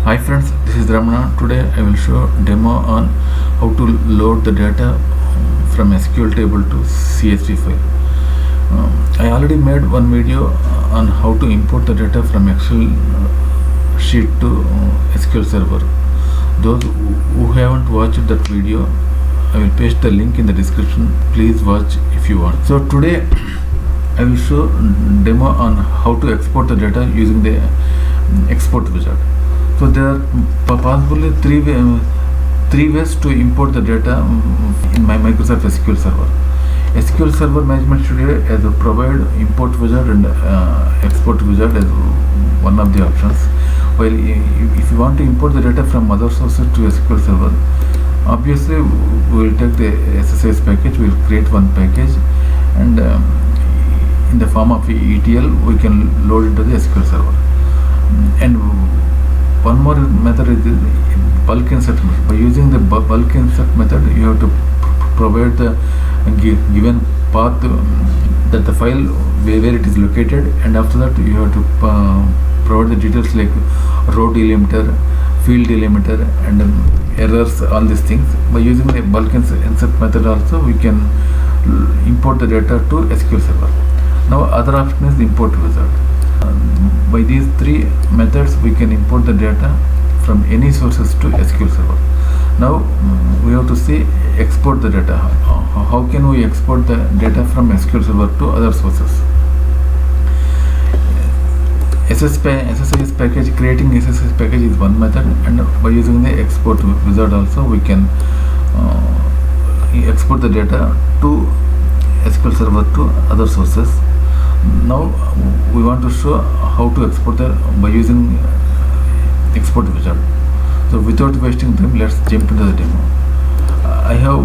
Hi friends, this is Ramana. Today I will show demo on how to load the data from SQL Table to CSV file. I already made one video on how to import the data from Excel sheet to SQL Server. Those who haven't watched that video, I will paste the link in the description. Please watch if you want. So today I will show demo on how to export the data using the export wizard. So there are possibly three ways to import the data in my Microsoft SQL Server. SQL Server Management Studio has a provide import wizard and export wizard as one of the options. While if you want to import the data from other sources to SQL Server, obviously we will take the SSIS package. We will create one package, and in the form of ETL, we can load into the SQL Server. And one more method is bulk insert method. By using the bulk insert method, you have to provide the given path that the file where it is located, and after that you have to provide the details like row delimiter, field delimiter, and errors, all these things. By using the bulk insert method also, we can import the data to SQL Server. Now other option is the import wizard. By these three methods, we can import the data from any sources to SQL Server. Now we have to see export the data. How can we export the data from SQL Server to other sources? SSIS package, creating SSIS package is one method, and by using the export wizard also, we can export the data to SQL Server to other sources. Now we want to show how to export by using export wizard. So without wasting time, let's jump into the demo. I have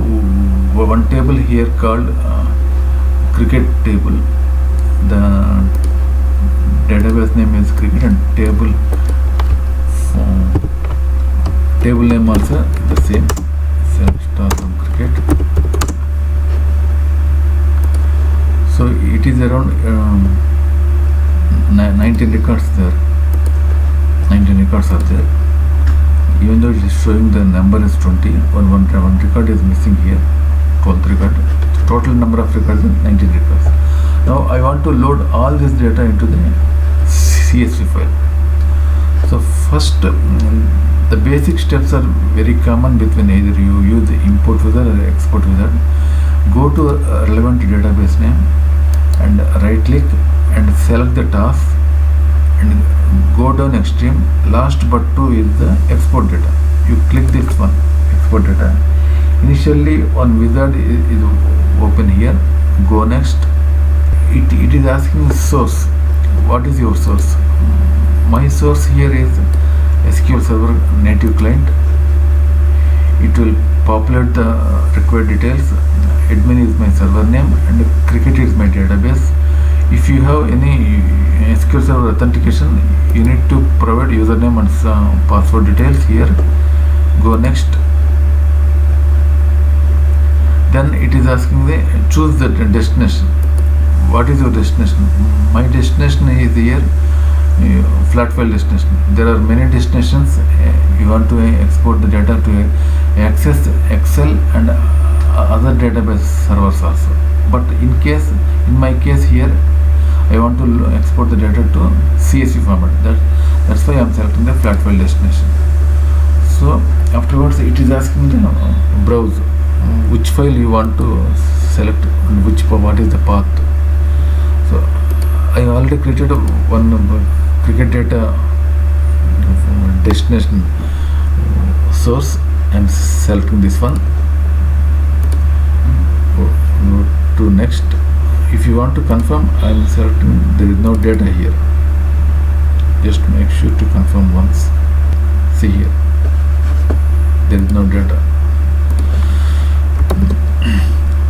one table here called cricket table. The database name is cricket, and table name also the same, cricket. So it is around 19 records there. 19 records are there. Even though it is showing the number is 20, one record is missing here, 12th record. Total number of records is 19 records. Now I want to load all this data into the CSV file. So first, the basic steps are very common between either you use the import wizard or export wizard. Go to a relevant database name and right click and select the task and go down extreme. Last but two is the export data. You click this one, export data. Initially one wizard is open here. Go next. It is asking source. What is your source? My source here is SQL Server native client. It will populate the required details. Admin is my server name and cricket is my database. If you have any SQL Server authentication, you need to provide username and password details here. Go next. Then it is asking choose the destination. What is your destination? My destination is here, flat file destination. There are many destinations. You want to export the data to Access, Excel, and other database servers also. But in my case here, I want to export the data to CSV format. That's why I am selecting the flat file destination. So afterwards, it is asking the browse which file you want to select and what is the path. So I already created one cricket data destination source. I am selecting this one. Go to next. If you want to confirm, I am selecting there is no data here. Just make sure to confirm once. See here, there is no data.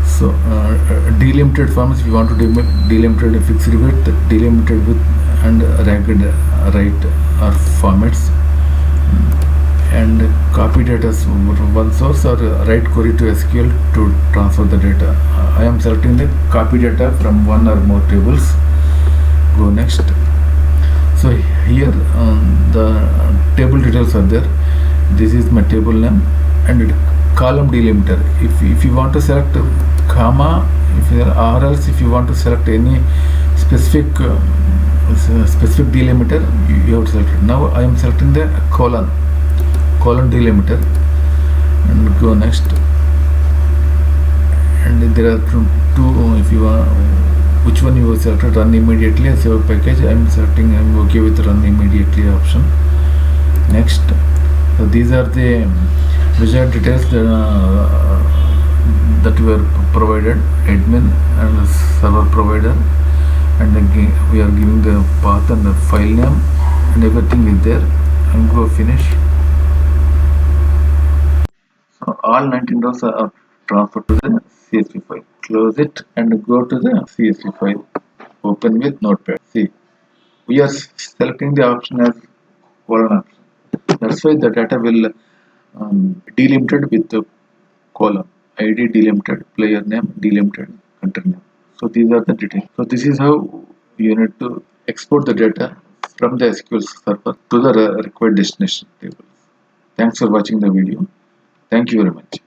So delimited forms, if you want to delimited fixed width, delimited width, and ragged right are formats. And copy data from one source or write query to SQL to transfer the data. I am selecting the copy data from one or more tables. Go next. So here the table details are there. This is my table name and column delimiter. If you want to select comma, or else if you want to select any specific specific delimiter, you have to select it. Now I am selecting the colon delimiter and go next. And there are two if you want, which one you selected, run immediately and save package. I'm okay with run immediately option. Next, so these are the wizard details that were provided, admin and server provider, and again we are giving the path and the file name and everything is there, and go finish. So all 19 rows are transferred to the CSV file. Close it and go to the CSV file. Open with Notepad. See, we are selecting the option as colon option. That's why the data will delimited with the column. ID delimited, player name delimited, country name. So these are the details. So this is how you need to export the data from the SQL Server to the required destination table. Thanks for watching the video. Thank you very much.